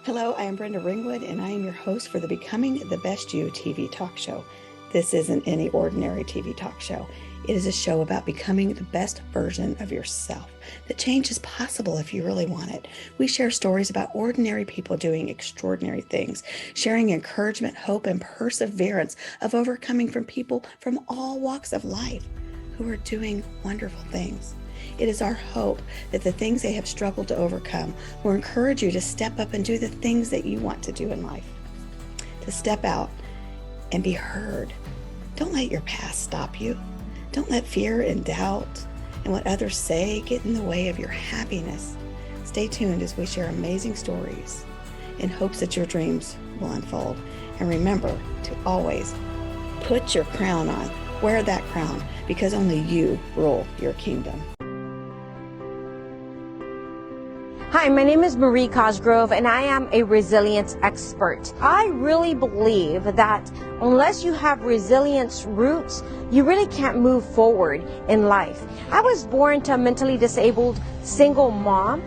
Hello, I am Brenda Ringwood, and I am your host for the Becoming the Best You TV talk show. This isn't any ordinary TV talk show. It is a show about becoming the best version of yourself. The change is possible if you really want it. We share stories about ordinary people doing extraordinary things, sharing encouragement, hope, and perseverance of overcoming from people from all walks of life who are doing wonderful things. It is our hope that the things they have struggled to overcome will encourage you to step up and do the things that you want to do in life. To step out and be heard. Don't let your past stop you. Don't let fear and doubt and what others say get in the way of your happiness. Stay tuned as we share amazing stories in hopes that your dreams will unfold. And remember to always put your crown on. Wear that crown, because only you rule your kingdom. Hi, my name is Marie Cosgrove, and I am a resilience expert. I really believe that unless you have resilience roots, you really can't move forward in life. I was born to a mentally disabled single mom,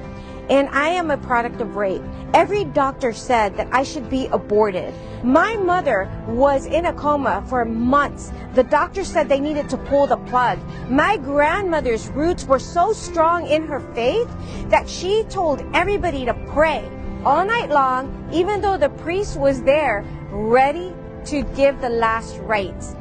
and I am a product of rape. Every doctor said that I should be aborted. My mother was in a coma for months. The doctor said they needed to pull the plug. My grandmother's roots were so strong in her faith that she told everybody to pray all night long, even though the priest was there ready to give the last rites.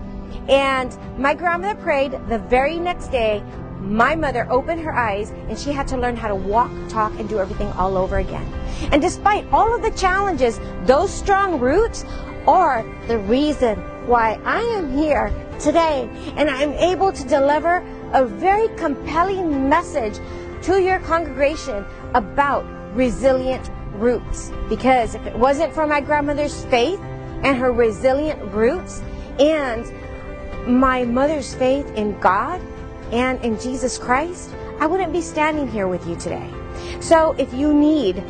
And my grandmother prayed. The very next day, my mother opened her eyes and she had to learn how to walk, talk, and do everything all over again. And despite all of the challenges, those strong roots are the reason why I am here today. And I'm able to deliver a very compelling message to your congregation about resilient roots. Because if it wasn't for my grandmother's faith and her resilient roots and my mother's faith in God and in Jesus Christ, I wouldn't be standing here with you today. So if you need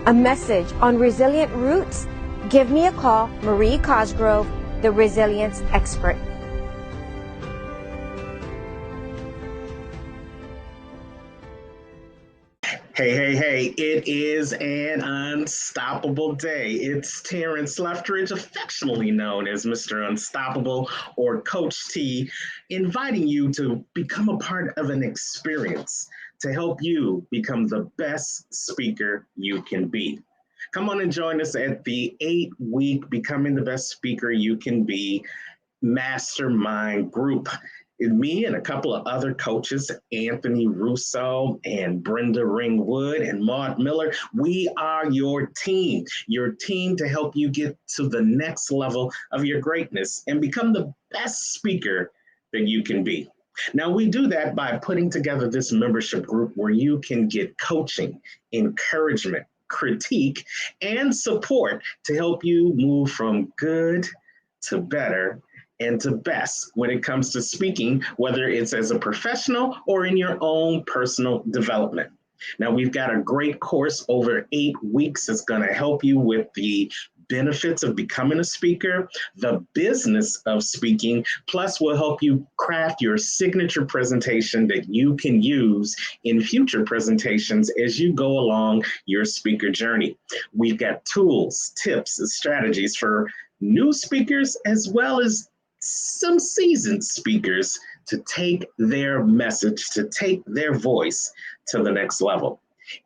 a message on resilient roots, give me a call, Marie Cosgrove, the resilience expert. Hey, it is an unstoppable day. It's Terrence Leftridge, affectionately known as Mr. Unstoppable or Coach T, inviting you to become a part of an experience to help you become the best speaker you can be. Come on and join us at the 8-week Becoming the Best Speaker You Can Be Mastermind Group. Me and a couple of other coaches, Anthony Russo and Brenda Ringwood and Maud Miller, we are your team to help you get to the next level of your greatness and become the best speaker that you can be. Now, we do that by putting together this membership group where you can get coaching, encouragement, critique, and support to help you move from good to better and to best when it comes to speaking, whether it's as a professional or in your own personal development. Now, we've got a great course over 8 weeks that's going to help you with the benefits of becoming a speaker, the business of speaking, plus we'll help you craft your signature presentation that you can use in future presentations as you go along your speaker journey. We've got tools, tips, and strategies for new speakers as well as some seasoned speakers to take their message, to take their voice to the next level.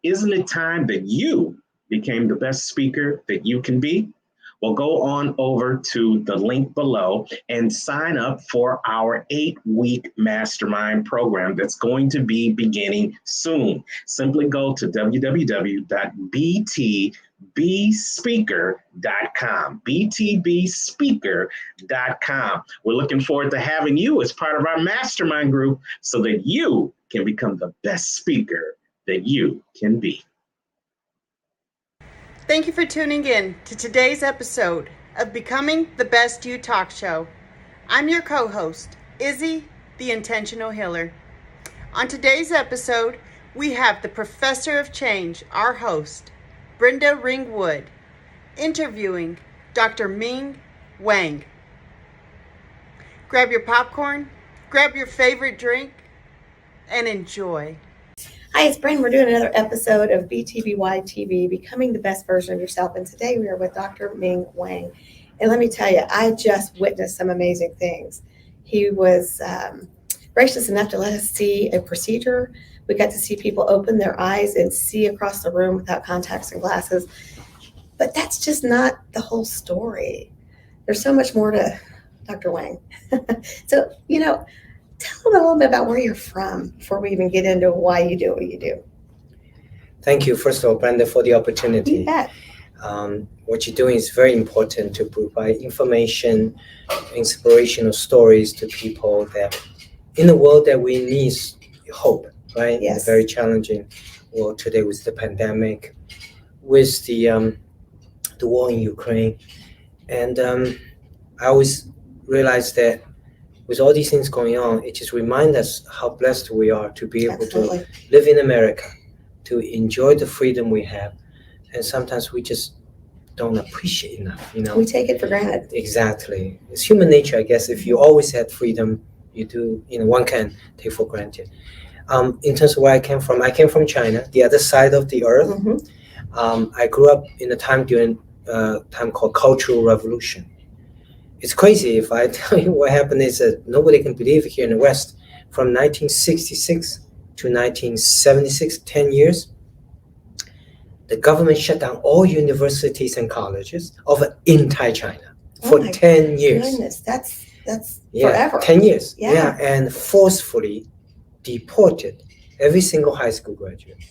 Isn't it time that you became the best speaker that you can be? Well, go on over to the link below and sign up for our 8-week mastermind program that's going to be beginning soon. Simply go to www.btbspeaker.com, btbspeaker.com. We're looking forward to having you as part of our mastermind group so that you can become the best speaker that you can be. Thank you for tuning in to today's episode of Becoming the Best You Talk Show. I'm your co-host, Izzy, the Intentional Healer. On today's episode, we have the Professor of Change, our host, Brenda Ringwood, interviewing Dr. Ming Wang. Grab your popcorn, grab your favorite drink, and enjoy. Hi, it's Bryn. We're doing another episode of BTBY TV, Becoming the Best Version of Yourself. And today we are with Dr. Ming Wang. And let me tell you, I just witnessed some amazing things. He was gracious enough to let us see a procedure. We got to see people open their eyes and see across the room without contacts and glasses. But that's just not the whole story. There's so much more to Dr. Wang. So, tell them a little bit about where you're from before we even get into why you do what you do. Thank you, first of all, Brenda, for the opportunity. You bet. What you're doing is very important to provide information, inspirational stories to people that in the world that we need hope, right? Yes. In a very challenging world today with the pandemic, with the war in Ukraine. And I always realize that with all these things going on, it just reminds us how blessed we are to be able Absolutely. to live in America, to enjoy the freedom we have. And sometimes we just don't appreciate enough, We take it for granted. Exactly. It's human nature, I guess. If you always had freedom, you do, one can take for granted. In terms of where I came from China, the other side of the earth. Mm-hmm. I grew up in a time during a time called Cultural Revolution. It's crazy if I tell you what happened is that nobody can believe it here in the West. From 1966 to 1976, 10 years, the government shut down all universities and colleges of entire China for 10 years. Goodness, that's forever. 10 years. Yeah. And forcefully deported every single high school graduate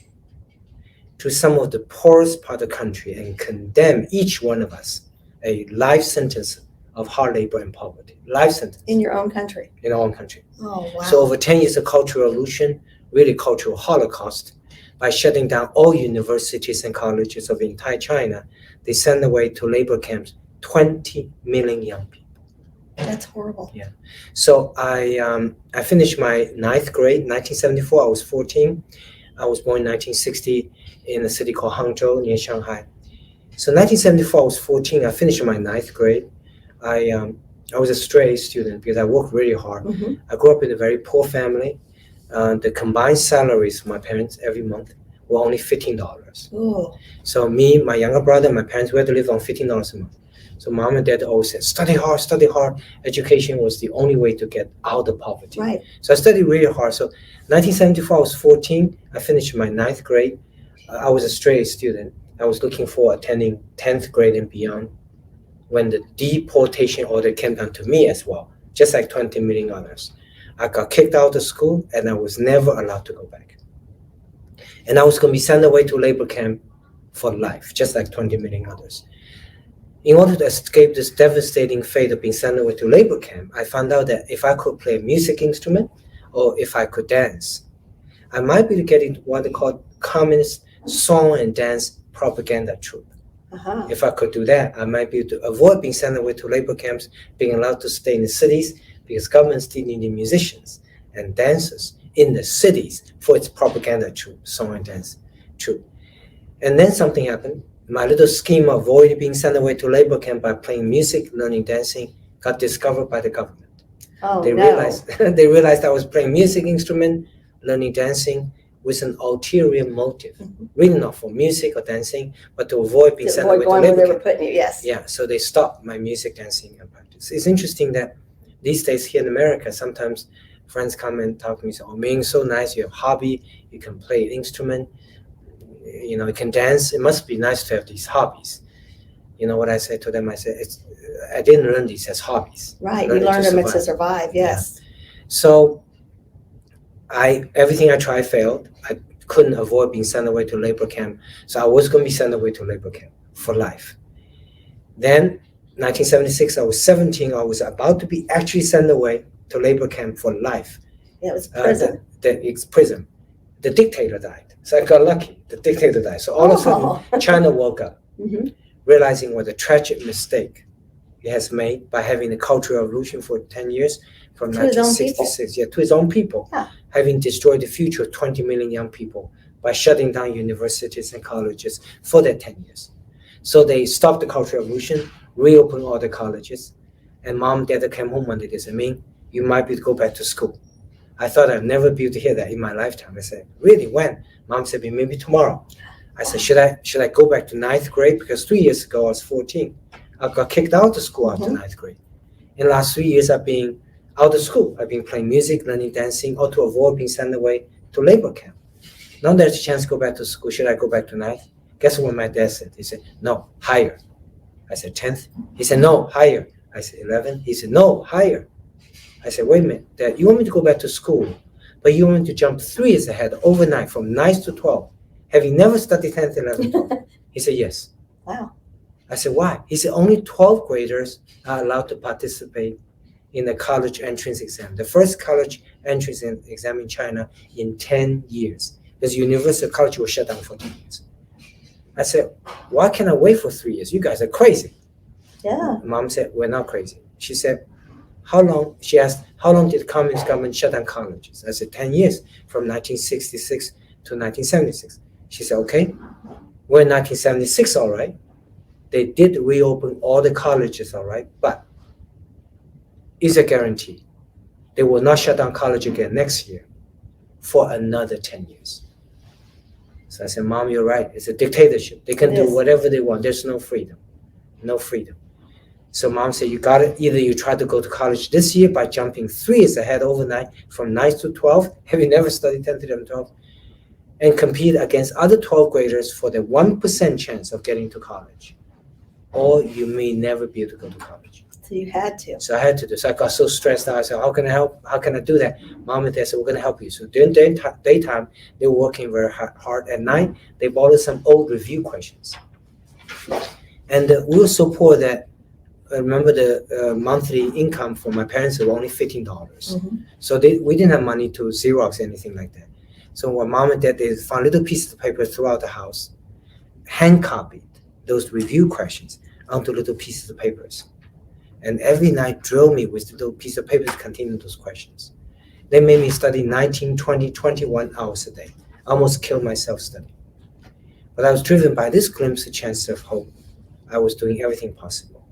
to some of the poorest part of the country and condemn each one of us a life sentence of hard labor and poverty. Life sentence. In your own country. In our own country. Oh, wow. So over 10 years of cultural revolution, really cultural holocaust, by shutting down all universities and colleges of entire China, they sent away to labor camps 20 million young people. That's horrible. Yeah. So I finished my ninth grade, 1974. I was 14. I was born in 1960 in a city called Hangzhou near Shanghai. So 1974, I was 14. I finished my ninth grade. I was a stray student because I worked really hard. Mm-hmm. I grew up in a very poor family. The combined salaries of my parents every month were only $15. Ooh. So me, my younger brother, and my parents, we had to live on $15 a month. So mom and dad always said, study hard, study hard. Education was the only way to get out of poverty. Right. So I studied really hard. So 1974, I was 14. I finished my ninth grade. I was a stray student. I was looking for attending 10th grade and beyond when the deportation order came down to me as well, just like 20 million others. I got kicked out of school and I was never allowed to go back. And I was going to be sent away to labor camp for life, just like 20 million others. In order to escape this devastating fate of being sent away to labor camp, I found out that if I could play a music instrument or if I could dance, I might be getting what they call communist song and dance propaganda troupe. Uh-huh. If I could do that, I might be able to avoid being sent away to labor camps, being allowed to stay in the cities, because government still needed musicians and dancers in the cities for its propaganda troupe, song and dance troupe. And then something happened. My little scheme of avoiding being sent away to labor camp by playing music, learning dancing, got discovered by the government. Oh, They realized I was playing music instrument, learning dancing with an ulterior motive, really not for music or dancing, but to avoid being sent away to labor where they were camp. putting you, yes. Yeah, so they stopped my music, dancing, and practice. It's interesting that these days here in America, sometimes friends come and talk to me, say, oh, Ming, so nice, you have hobby, you can play an instrument, you can dance. It must be nice to have these hobbies. You know what I say to them? I say, I didn't learn these as hobbies. Right, you learned them to survive, yes. Yeah. So everything I tried failed. I couldn't avoid being sent away to labor camp. So I was going to be sent away to labor camp for life. Then 1976, I was 17. I was about to be actually sent away to labor camp for life. Yeah, it was prison. It's prison. The dictator died. So I got lucky. The dictator died. So all of a sudden, China woke up, realizing what a tragic mistake it has made by having the Cultural Revolution for 10 years, from 1966 to his own people, having destroyed the future of 20 million young people by shutting down universities and colleges for that 10 years. So they stopped the Cultural Revolution, reopened all the colleges, and mom and dad came home one day. They said, Ming, you might be to go back to school. I thought I'd never be able to hear that in my lifetime. I said, really, when? Mom said, maybe tomorrow. I said, should I go back to ninth grade? Because 3 years ago, I was 14. I got kicked out of school after ninth grade. In the last 3 years, I've been out of school. I've been playing music, learning dancing, or to avoid being sent away to labor camp. Now there's a chance to go back to school. Should I go back to ninth? Guess what my dad said? He said, no, higher. I said, 10th? He said, no, higher. I said, 11th? He said, no, higher. I said, wait a minute, Dad, you want me to go back to school, but you want me to jump 3 years ahead overnight from 9th to 12th. Have you never studied 10th, 11th, 12th? He said, yes. Wow. I said, why? He said, only 12th graders are allowed to participate in the college entrance exam, the first college entrance exam in China in 10 years. Because Universal College was shut down for 10 years. I said, why can't I wait for 3 years? You guys are crazy. Yeah. Mom said, we're not crazy. She said, how long? She asked, how long did the communist government shut down colleges? I said, 10 years, from 1966 to 1976. She said, okay, we're in 1976, all right. They did reopen all the colleges, all right, but is a guarantee they will not shut down college again next year for another 10 years. So I said, Mom, you're right. It's a dictatorship. They can do whatever they want. There's no freedom. No freedom. So Mom said, you got it. Either you try to go to college this year by jumping 3 years ahead overnight from 9th to 12th, have you never studied 10th to 11th, 12th, and compete against other 12th graders for the 1% chance of getting to college. Or you may never be able to go to college. So you had to. So I had to do. So I got so stressed out. I said, how can I help? How can I do that? Mom and Dad said, we're going to help you. So during daytime, they were working very hard. At night, they borrowed some old review questions. And we were so poor that I remember the monthly income for my parents was only $15. Mm-hmm. So we didn't have money to Xerox anything like that. So what Mom and Dad did, found little pieces of paper throughout the house, hand copied those review questions onto little pieces of papers. And every night drilled me with little piece of paper containing those questions. They made me study 19, 20, 21 hours a day. I almost killed myself studying. But I was driven by this glimpse of chance of hope. I was doing everything possible.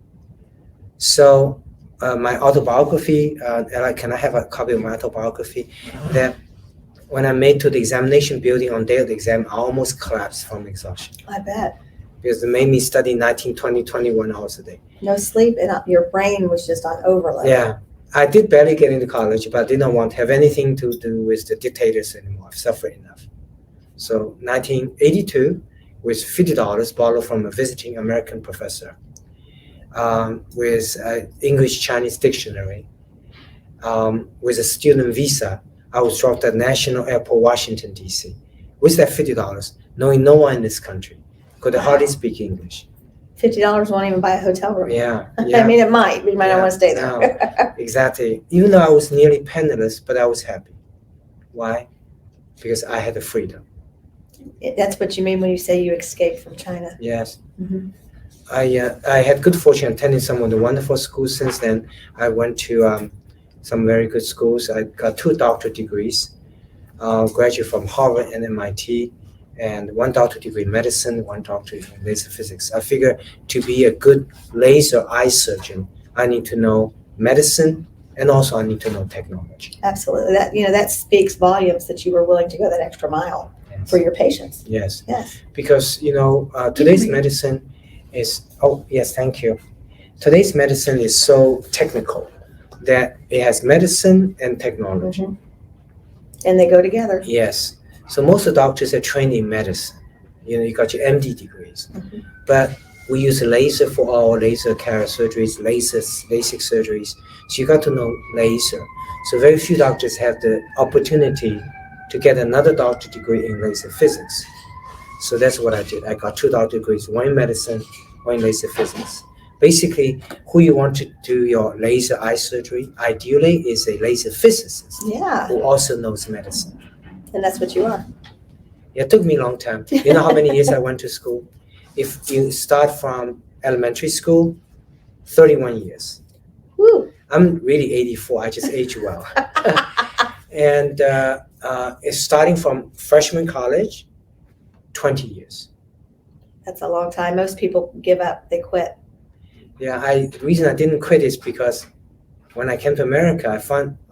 So my autobiography, can I have a copy of my autobiography? That when I made to the examination building on day of the exam, I almost collapsed from exhaustion. I bet. Because it made me study 19, 20, 21 hours a day. No sleep, and your brain was just on overload. Yeah. I did barely get into college, but I did not want to have anything to do with the dictators anymore. I've suffered enough. So 1982, with $50 borrowed from a visiting American professor, with an English-Chinese dictionary, with a student visa, I was dropped at National Airport, Washington, D.C. With that $50, knowing no one in this country, could hardly speak English. $50 won't even buy a hotel room. Yeah. I mean, it might, but you might not want to stay there. No, exactly. Even though I was nearly penniless, but I was happy. Why? Because I had the freedom. That's what you mean when you say you escaped from China. Yes. Mm-hmm. I had good fortune attending some of the wonderful schools. Since then, I went to some very good schools. I got 2 doctorate degrees, graduated from Harvard and MIT, and 1 doctorate degree in medicine, 1 doctorate in laser physics. I figure to be a good laser eye surgeon, I need to know medicine, and also I need to know technology. Absolutely. That speaks volumes that you were willing to go that extra mile for your patients. Yes. Yes. Because, today's medicine is, thank you. Today's medicine is so technical that it has medicine and technology. Mm-hmm. And they go together. Yes. So most of the doctors are trained in medicine. You got your MD degrees. Mm-hmm. But we use laser for all laser cardiac surgeries, LASIK surgeries. So you got to know laser. So very few doctors have the opportunity to get another doctorate degree in laser physics. So that's what I did. I got 2 doctorate degrees, 1 in medicine, 1 in laser physics. Basically, who you want to do your laser eye surgery, ideally, is a laser physicist who also knows medicine. And that's what you are. It took me a long time. You know how many years I went to school? If you start from elementary school, 31 years. Woo. I'm really 84. I just age well. And it's starting from freshman college, 20 years. That's a long time. Most people give up. They quit. Yeah, the reason I didn't quit is because when I came to America, I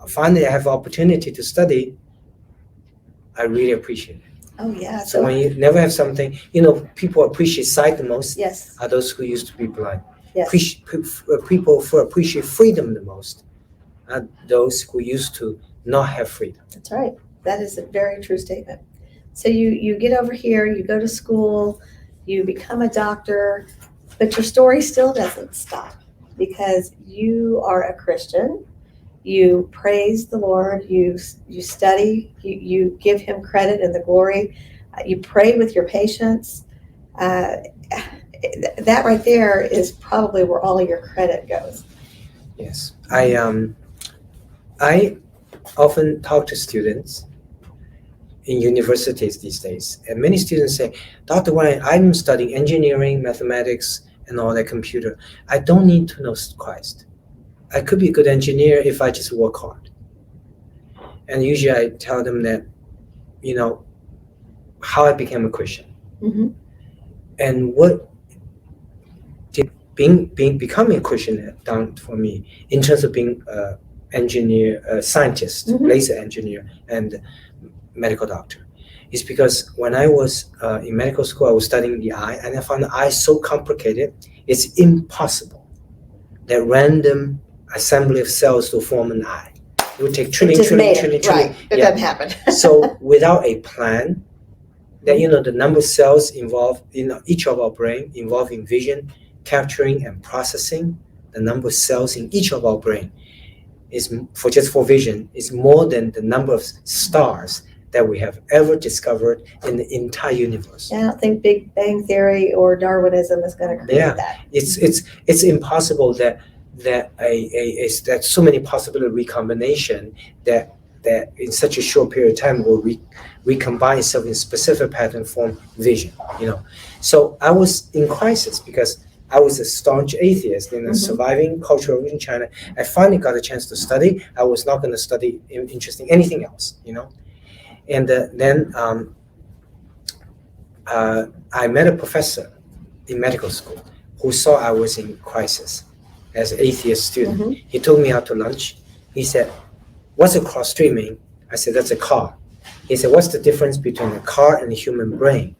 finally have opportunity to study. I really appreciate it. Oh yeah. So when you never have something, people appreciate sight the most. Yes. Are those who used to be blind. Yes. People who appreciate freedom the most are those who used to not have freedom. That's right. That is a very true statement. So you get over here, you go to school, you become a doctor, but your story still doesn't stop because you are a Christian. You praise the Lord, you study, you give him credit and the glory, you pray with your patients. That right there is probably where all your credit goes. Yes. I often talk to students in universities these days, and many students say, Dr. Wang, I'm studying engineering, mathematics, and all that computer. I don't need to know Christ. I could be a good engineer if I just work hard. And usually I tell them that, how I became a Christian. Mm-hmm. And what did becoming a Christian done for me in terms of being an engineer, scientist, Mm-hmm. laser engineer, and medical doctor, is because when I was in medical school, I was studying the eye, and I found the eye so complicated, it's impossible that random assembly of cells to form an eye. It would take trillion. Right. It doesn't happen. So without a plan, that the number of cells involved in each of our brain, involving vision, capturing, and processing, the number of cells in each of our brain is for vision is more than the number of stars that we have ever discovered in the entire universe. I don't think Big Bang Theory or Darwinism is going to create that. It's impossible that so many possible recombination that in such a short period of time will recombine itself in specific pattern form vision. So I was in crisis because I was a staunch atheist in a surviving culture in China. I finally got a chance to study. I was not going to study interesting anything else. And then I met a professor in medical school who saw I was in crisis as an atheist student. Mm-hmm. He took me out to lunch. He said, "What's a cross streaming?" I said, "That's a car." He said, "What's the difference between a car and a human brain?"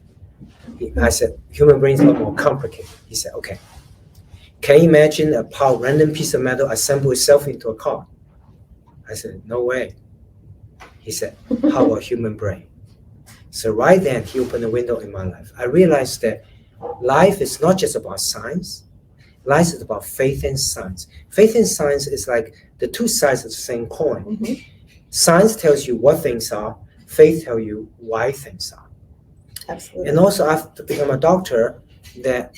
I said, "Human brain is a lot more complicated." He said, "Okay. Can you imagine a random piece of metal assemble itself into a car?" I said, "No way." He said, "How about human brain?" So right then, he opened a window in my life. I realized that life is not just about science. Life is about faith and science. Faith and science is like the two sides of the same coin. Mm-hmm. Science tells you what things are. Faith tells you why things are. Absolutely. And also, after becoming a doctor, that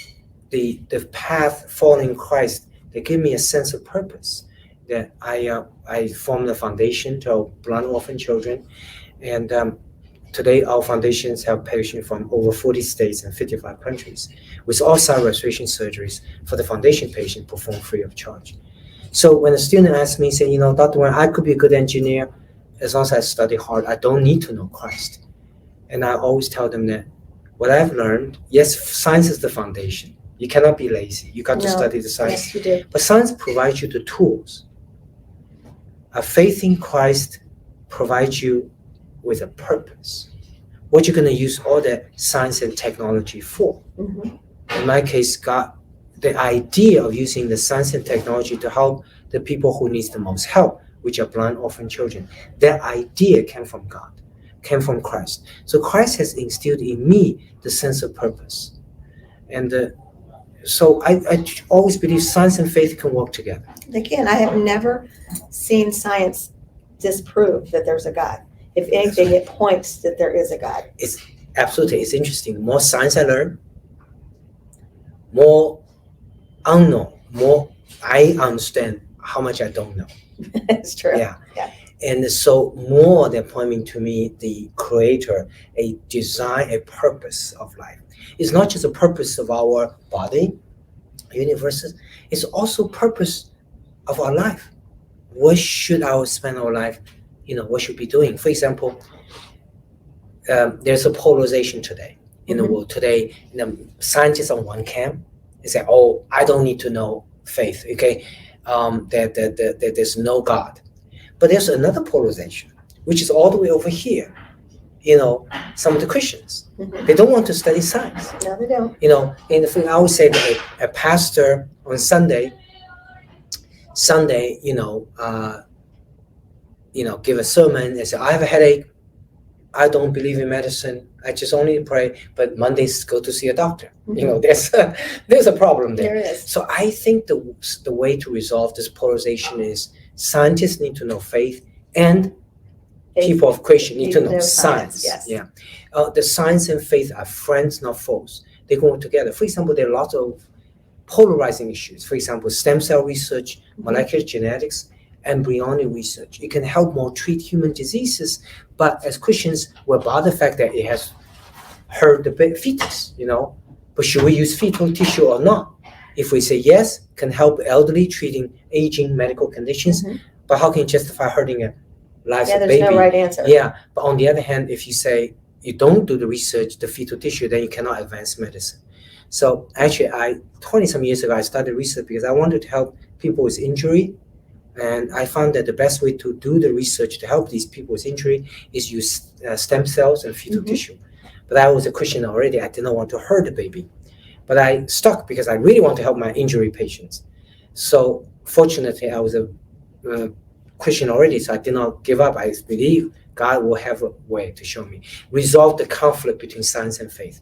the path following Christ, they give me a sense of purpose. That I formed a foundation to help blind orphan children, and today our foundations help patients from over 40 states and 55 countries with all side restoration surgeries for the foundation patient performed free of charge. So when a student asks me, say, Dr. Wang, I could be a good engineer as long as I study hard. I don't need to know Christ. And I always tell them that what I've learned, yes, science is the foundation. You cannot be lazy. You got to study the science. Yes, you do. But science provides you the tools. A faith in Christ provides you with a purpose. What you're going to use all that science and technology for. Mm-hmm. In my case, God, the idea of using the science and technology to help the people who need the most help, which are blind orphan children, that idea came from God, came from Christ. So Christ has instilled in me the sense of purpose. And so I always believe science and faith can work together. Again, I have never seen science disprove that there's a God. If anything, it points that there is a God. It's interesting. The more science I learn, more unknown, more I understand how much I don't know. It's true. Yeah. And so more than pointing to me, the creator, a design, a purpose of life. It's not just a purpose of our body, universes. It's also purpose of our life. What should I spend our life? What should we be doing? For example, there's a polarization today in the world. Today, scientists on one camp, they say, "Oh, I don't need to know faith." Okay, that there's no God. But there's another polarization, which is all the way over here. Some of the Christians, they don't want to study science. No, they don't. And I would say that a pastor on Sunday, give a sermon and say, I have a headache. I don't believe in medicine. I just only pray. But Mondays go to see a doctor. There's a problem there. There is. So I think the way to resolve this polarization is scientists need to know faith, and people of Christian need to know science. Yes. Yeah. The science and faith are friends, not foes. They go together. For example, there are lots of polarizing issues. For example, stem cell research, molecular genetics, embryonic research. It can help more treat human diseases, but as Christians, we're about the fact that it has hurt the fetus, But should we use fetal tissue or not? If we say yes, can help elderly treating aging medical conditions, but how can you justify hurting a life of baby? There's no right answer. Yeah, but on the other hand, if you say you don't do the research, the fetal tissue, then you cannot advance medicine. So actually, 20-some years ago, I started research because I wanted to help people with injury. And I found that the best way to do the research to help these people with injury is use stem cells and fetal tissue. But I was a Christian already. I did not want to hurt the baby. But I stuck because I really want to help my injury patients. So fortunately, I was a Christian already, so I did not give up. I believe God will have a way to show me. Resolve the conflict between science and faith.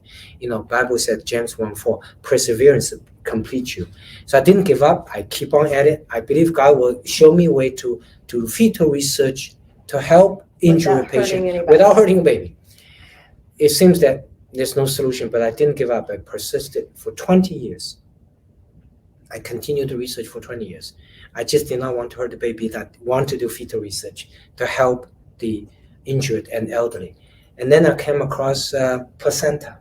Bible said, James 1:4, perseverance complete you. So I didn't give up. I keep on at it. I believe God will show me a way to do fetal research to help injury patient without hurting a baby. It seems that there's no solution, but I didn't give up. I persisted for 20 years. I continued the research for 20 years. I just did not want to hurt the baby, that want to do fetal research to help the injured and elderly. And then I came across placenta,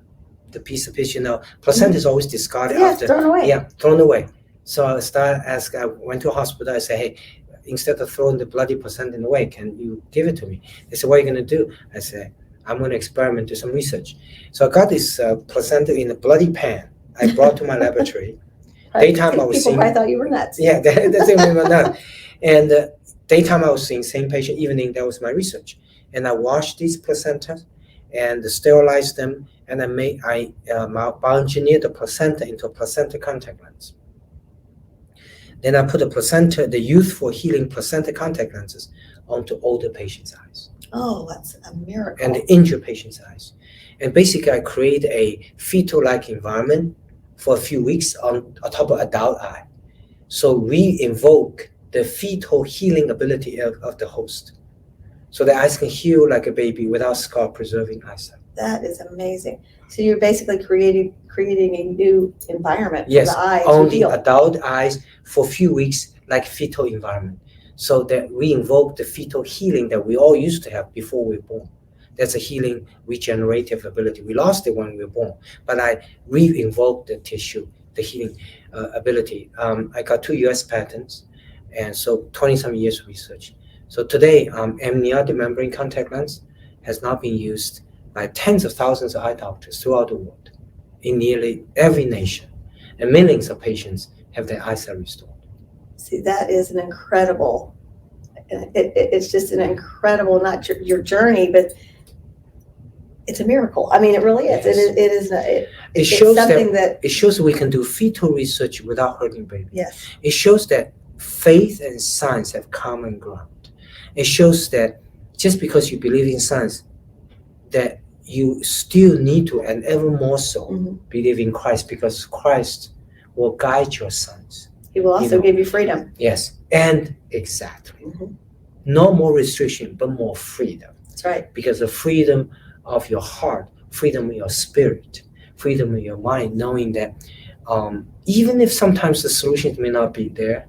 the piece of fish, placenta is always discarded after. Thrown away. Yeah, thrown away. So I went to a hospital. I said, hey, instead of throwing the bloody placenta away, can you give it to me? They said, what are you going to do? I said, I'm going to experiment, do some research. So I got this placenta in a bloody pan. I brought to my laboratory. Daytime I was seeing. People probably thought you were nuts. Yeah, that's even nuts. And daytime I was seeing same patient. Evening that was my research. And I washed these placentas and sterilized them. And I bioengineered the placenta into a placenta contact lens. Then I put the youthful healing placenta contact lenses onto older patients' eyes. Oh, that's a miracle. And the injured patient's eyes. And basically I create a fetal-like environment for a few weeks on top of adult eye. So we invoke the fetal healing ability of the host. So the eyes can heal like a baby without scar preserving eyesight. That is amazing. So you're basically creating a new environment yes, for the eyes. On the adult eyes for a few weeks, like fetal environment. So that we invoke the fetal healing that we all used to have before we were born. That's a healing regenerative ability. We lost it when we were born, but I re-invoked the tissue, the healing ability. I got 2 US patents, and so 20-some years of research. So today, amniotic membrane contact lens has now been used by tens of thousands of eye doctors throughout the world, in nearly every nation, and millions of patients have their eyesight restored. See, that is an incredible, it's just an incredible, not your journey, but it's a miracle. I mean, it really is. Yes. It shows something that it shows we can do fetal research without hurting baby. Yes. It shows that faith and science have common ground. It shows that just because you believe in science, that you still need to, and ever more so, believe in Christ, because Christ will guide your sons. He will also give you freedom. Yes, and exactly. No more restriction, but more freedom. That's right. Because the freedom of your heart, freedom of your spirit, freedom of your mind, knowing that even if sometimes the solutions may not be there,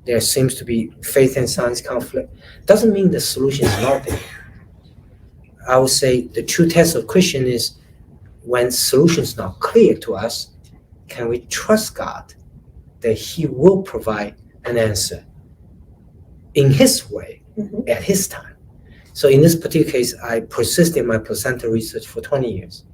there seems to be faith and science conflict, doesn't mean the solution is not there. I would say the true test of Christian is when solutions not clear to us, can we trust God that He will provide an answer in His way, at His time? So in this particular case, I persisted in my placenta research for 20 years.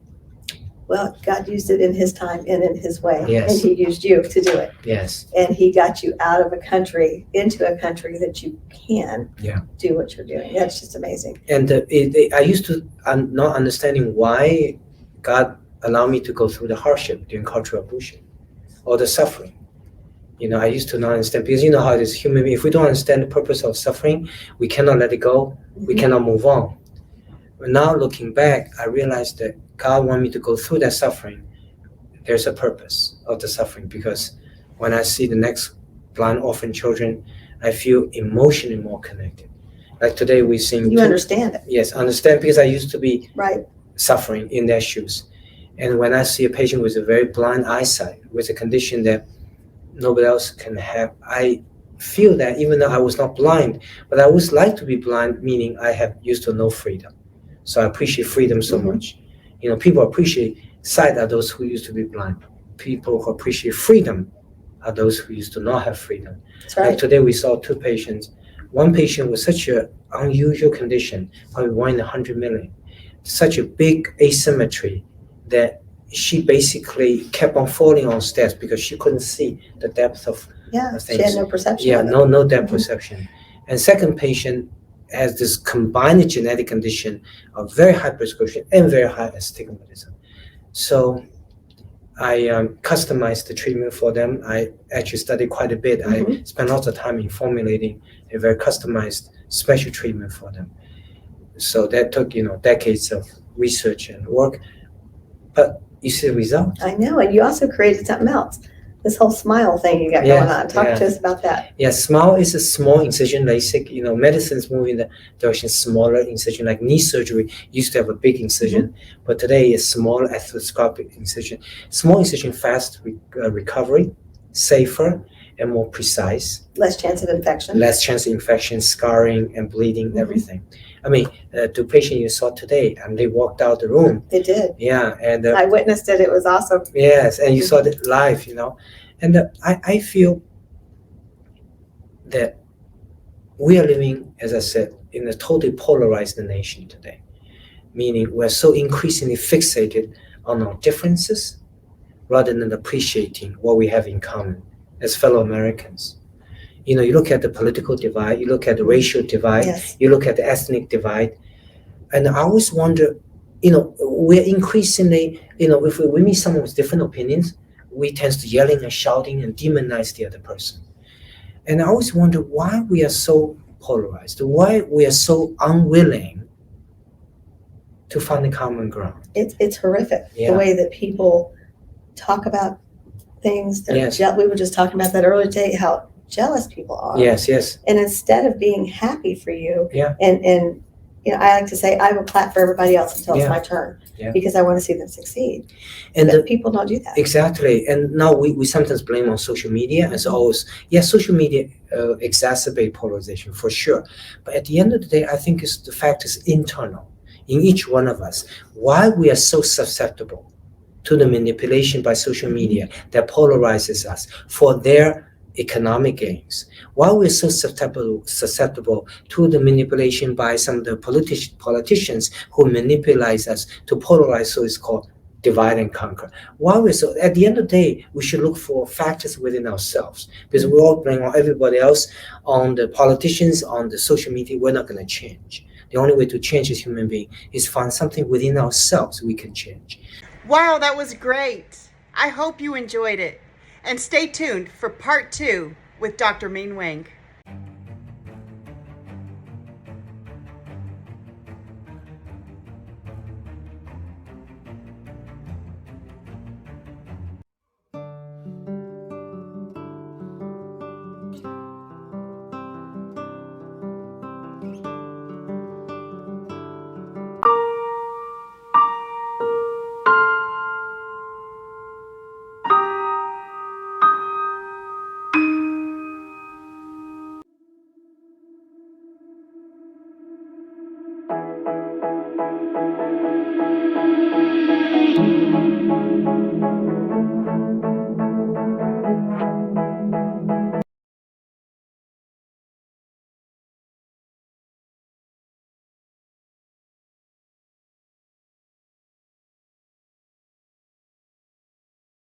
Well, God used it in his time and in his way. Yes. And he used you to do it. Yes. And he got you out of a country into a country that you can do what you're doing. That's just amazing. And I used to not understanding why God allowed me to go through the hardship during cultural abortion or the suffering. I used to not understand, because you know how it is, human being. If we don't understand the purpose of suffering, we cannot let it go. We cannot move on. But now looking back, I realized that God wanted me to go through that suffering. There's a purpose of the suffering, because when I see the next blind orphan children, I feel emotionally more connected. Like today we sing. You understand it. Yes, understand, because I used to be right suffering in their shoes. And when I see a patient with a very blind eyesight, with a condition that nobody else can have, I feel that even though I was not blind, but I would like to be blind, meaning I have used to know freedom. So I appreciate freedom so much. People appreciate sight are those who used to be blind. People who appreciate freedom are those who used to not have freedom. That's right. Like today we saw two patients. One patient with such an unusual condition, probably 1 in 100 million, such a big asymmetry that she basically kept on falling on stairs because she couldn't see the depth of things. She had no perception. Yeah, no depth perception. And second patient has this combined genetic condition of very high prescription and very high astigmatism. So I customized the treatment for them. I actually studied quite a bit. I spent lots of time in formulating a very customized special treatment for them. So that took decades of research and work. But you see the result. I know, and you also created something else. This whole smile thing you got going on. Talk to us about that. Yeah, smile is a small incision LASIK. Medicine's moving in the direction smaller incision. Like knee surgery used to have a big incision, but today is small arthroscopic incision. Small incision, fast recovery, safer, and more precise. Less chance of infection. Less chance of infection, scarring, and bleeding, everything. I mean, the patient you saw today, they walked out the room. They did. Yeah, and I witnessed it. It was awesome. Yes, and you saw it live, And I feel that we are living, as I said, in a totally polarized nation today. Meaning we're so increasingly fixated on our differences rather than appreciating what we have in common as fellow Americans. You look at the political divide, you look at the racial divide, you look at the ethnic divide, and I always wonder, we're increasingly, if we meet someone with different opinions, we tend to yelling and shouting and demonize the other person. And I always wonder why we are so polarized, why we are so unwilling to find a common ground. It's horrific, the way that people talk about things. We were just talking about that earlier today, how jealous people are. Yes. And instead of being happy for you, and I like to say, I will clap for everybody else until it's my turn, because I want to see them succeed. But people don't do that. Exactly. And now we sometimes blame on social media as always. Yes, social media exacerbate polarization for sure. But at the end of the day, I think the fact is internal in each one of us. Why we are so susceptible to the manipulation by social media that polarizes us for their economic gains. Why we're so susceptible to the manipulation by some of the politicians who manipulate us to polarize, so it's called divide and conquer. Why we're so, at the end of the day, we should look for factors within ourselves, because we all blame on everybody else, on the politicians, on the social media. We're not going to change. The only way to change as human being is find something within ourselves we can change. Wow, that was great. I hope you enjoyed it. And stay tuned for part 2 with Dr. Ming Wang.